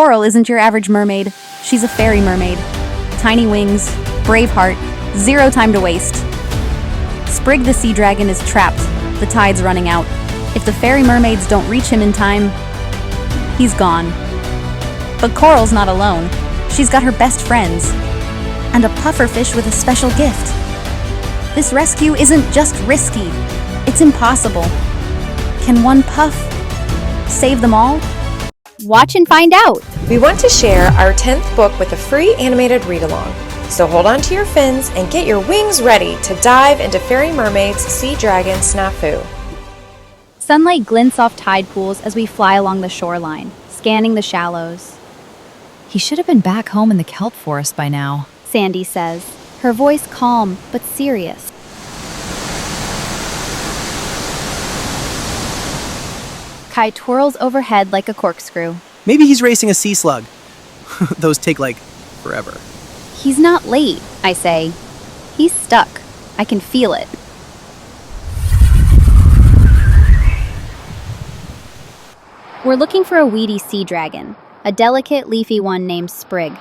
Coral isn't your average mermaid. She's a fairy mermaid. Tiny wings, brave heart, zero time to waste. Sprig the sea dragon is trapped. The tide's running out. If the fairy mermaids don't reach him in time, he's gone. But Coral's not alone. She's got her best friends. And a pufferfish with a special gift. This rescue isn't just risky. It's impossible. Can one puff save them all? Watch and find out! We want to share our 10th book with a free animated read-along. So hold on to your fins and get your wings ready to dive into Fairy Mermaid's Sea Dragon Snafu. Sunlight glints off tide pools as we fly along the shoreline, scanning the shallows. He should have been back home in the kelp forest by now, Sandy says, her voice calm but serious. Kai twirls overhead like a corkscrew. Maybe he's racing a sea slug. Those take, forever. He's not late, I say. He's stuck. I can feel it. We're looking for a weedy sea dragon, a delicate, leafy one named Sprig.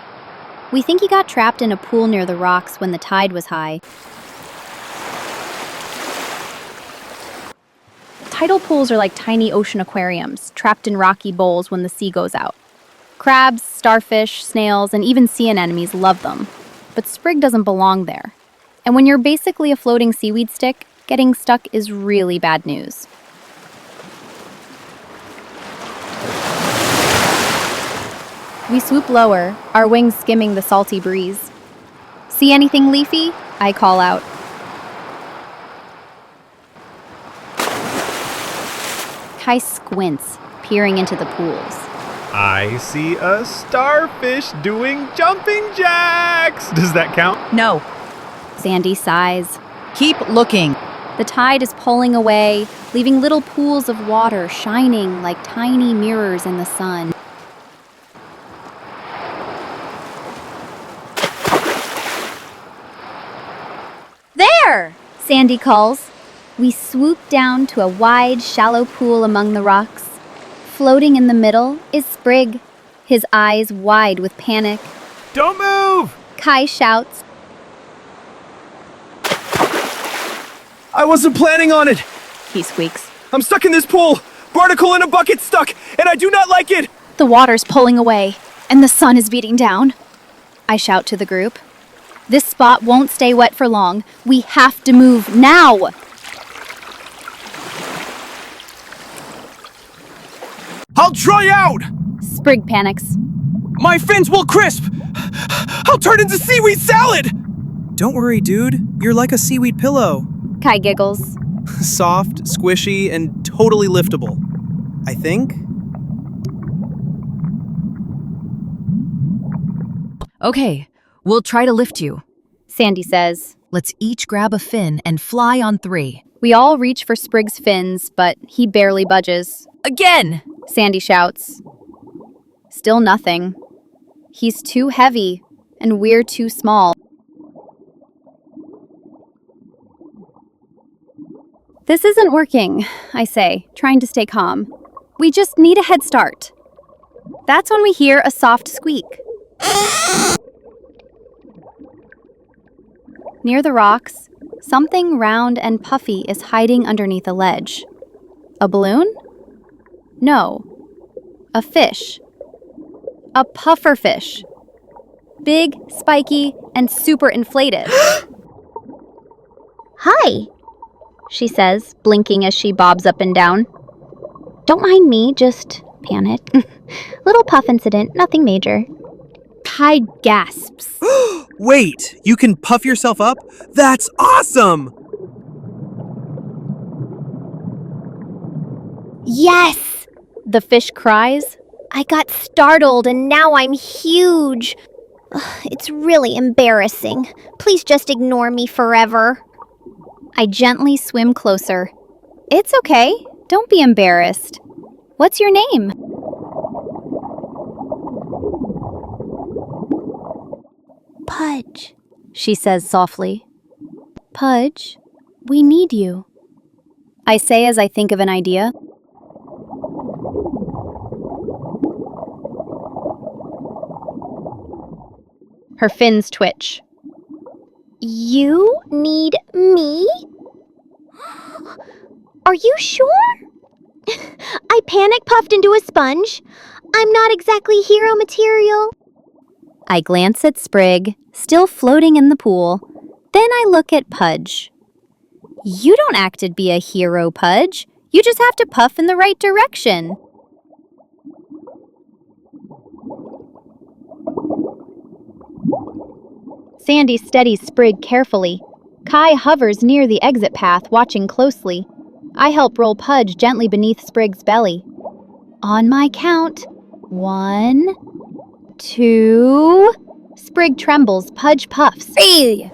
We think he got trapped in a pool near the rocks when the tide was high. Tidal pools are like tiny ocean aquariums, trapped in rocky bowls when the sea goes out. Crabs, starfish, snails, and even sea anemones love them. But Sprig doesn't belong there. And when you're basically a floating seaweed stick, getting stuck is really bad news. We swoop lower, our wings skimming the salty breeze. See anything leafy? I call out. Kai squints, peering into the pools. I see a starfish doing jumping jacks. Does that count? No, Sandy sighs. keep looking. The tide is pulling away, leaving little pools of water shining like tiny mirrors in the sun. There! Sandy calls. We swoop down to a wide, shallow pool among the rocks. Floating in the middle is Sprig, his eyes wide with panic. Don't move! Kai shouts. I wasn't planning on it! He squeaks. I'm stuck in this pool! Barnacle in a bucket stuck, and I do not like it! The water's pulling away, and the sun is beating down. I shout to the group. This spot won't stay wet for long. We have to move now! I'll dry out! Sprig panics. My fins will crisp! I'll turn into seaweed salad! Don't worry, dude. You're like a seaweed pillow. Kai giggles. Soft, squishy, and totally liftable. I think? Okay, we'll try to lift you. Sandy says. Let's each grab a fin and fly on 3. We all reach for Sprig's fins, but he barely budges. Again! Sandy shouts. Still nothing. He's too heavy, and we're too small. This isn't working, I say, trying to stay calm. We just need a head start. That's when we hear a soft squeak. Near the rocks, something round and puffy is hiding underneath a ledge. A balloon? No. A fish. A pufferfish. Big, spiky, and super inflated. Hi, she says, blinking as she bobs up and down. Don't mind me, just panic. Little puff incident, nothing major. Kai gasps. Wait, you can puff yourself up? That's awesome! Yes! The fish cries. I got startled and now I'm huge. Ugh, it's really embarrassing. Please just ignore me forever. I gently swim closer. It's okay. Don't be embarrassed. What's your name? Pudge, She says softly. Pudge, we need you. I say as I think of an idea. Her fins twitch. You need me? Are you sure? I panic puffed into a sponge. I'm not exactly hero material. I glance at Sprig, still floating in the pool. Then I look at Pudge. You don't act to be a hero, Pudge. You just have to puff in the right direction. Sandy steadies Sprig carefully. Kai hovers near the exit path, watching closely. I help roll Pudge gently beneath Sprig's belly. On my count. 1, 2... Sprig trembles, Pudge puffs. Hey!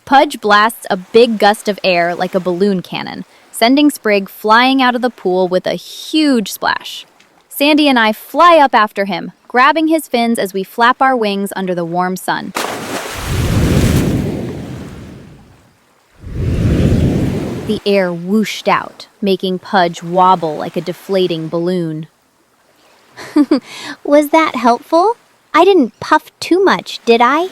Pudge blasts a big gust of air like a balloon cannon, sending Sprig flying out of the pool with a huge splash. Sandy and I fly up after him, grabbing his fins as we flap our wings under the warm sun. The air whooshed out, making Pudge wobble like a deflating balloon. Was that helpful? I didn't puff too much, did I?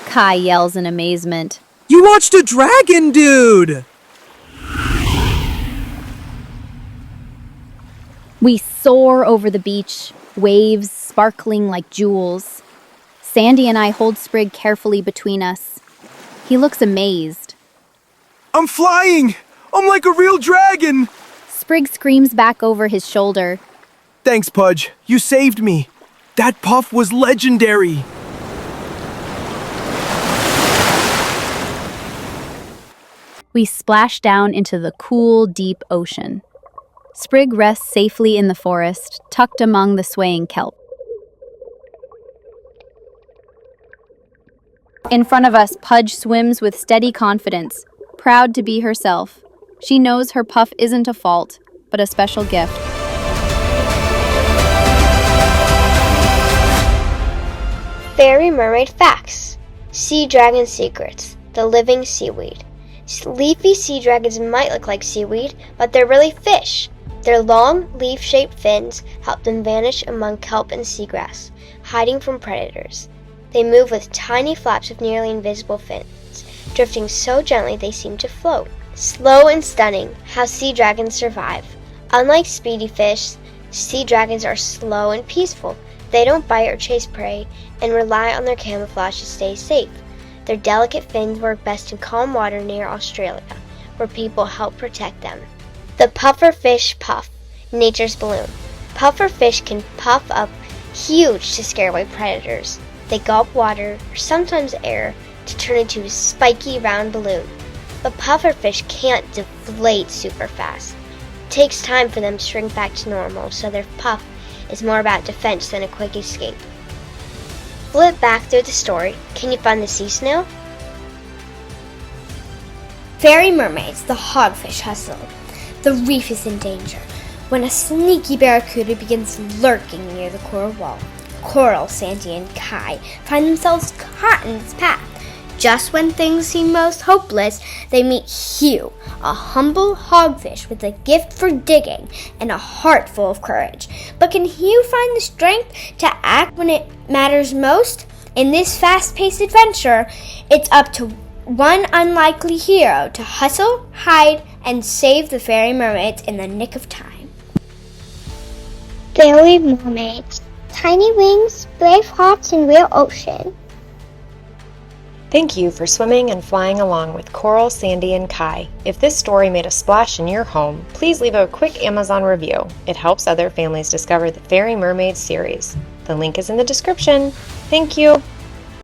Kai yells in amazement. You watched a dragon, dude! We soar over the beach, waves sparkling like jewels. Sandy and I hold Sprig carefully between us. He looks amazed. I'm flying! I'm like a real dragon! Sprig screams back over his shoulder. Thanks, Pudge. You saved me. That puff was legendary. We splash down into the cool, deep ocean. Sprig rests safely in the forest, tucked among the swaying kelp. In front of us, Pudge swims with steady confidence, proud to be herself. She knows her puff isn't a fault, but a special gift. Fairy Mermaid Facts. Sea Dragon Secrets. The living seaweed. Leafy sea dragons might look like seaweed, but they're really fish. Their long, leaf-shaped fins help them vanish among kelp and seagrass, hiding from predators. They move with tiny flaps of nearly invisible fins, drifting so gently they seem to float. Slow and stunning, how sea dragons survive. Unlike speedy fish, sea dragons are slow and peaceful. They don't bite or chase prey and rely on their camouflage to stay safe. Their delicate fins work best in calm water near Australia, where people help protect them. The pufferfish puff, nature's balloon. Pufferfish can puff up huge to scare away predators. They gulp water, or sometimes air, to turn into a spiky round balloon. But pufferfish can't deflate super fast. It takes time for them to shrink back to normal, so their puff is more about defense than a quick escape. Flip back through the story. Can you find the sea snail? Fairy mermaids, the hogfish hustle. The reef is in danger when a sneaky barracuda begins lurking near the coral wall. Coral, Sandy, and Kai find themselves caught in its path. Just when things seem most hopeless, they meet Hugh, a humble hogfish with a gift for digging and a heart full of courage. But can Hugh find the strength to act when it matters most? In this fast-paced adventure, it's up to one unlikely hero to hustle, hide, and save the fairy mermaids in the nick of time. Fairy mermaids. Tiny wings, brave hearts, and real ocean. Thank you for swimming and flying along with Coral, Sandy, and Kai. If this story made a splash in your home, please leave a quick Amazon review. It helps other families discover the Fairy Mermaid series. The link is in the description. Thank you.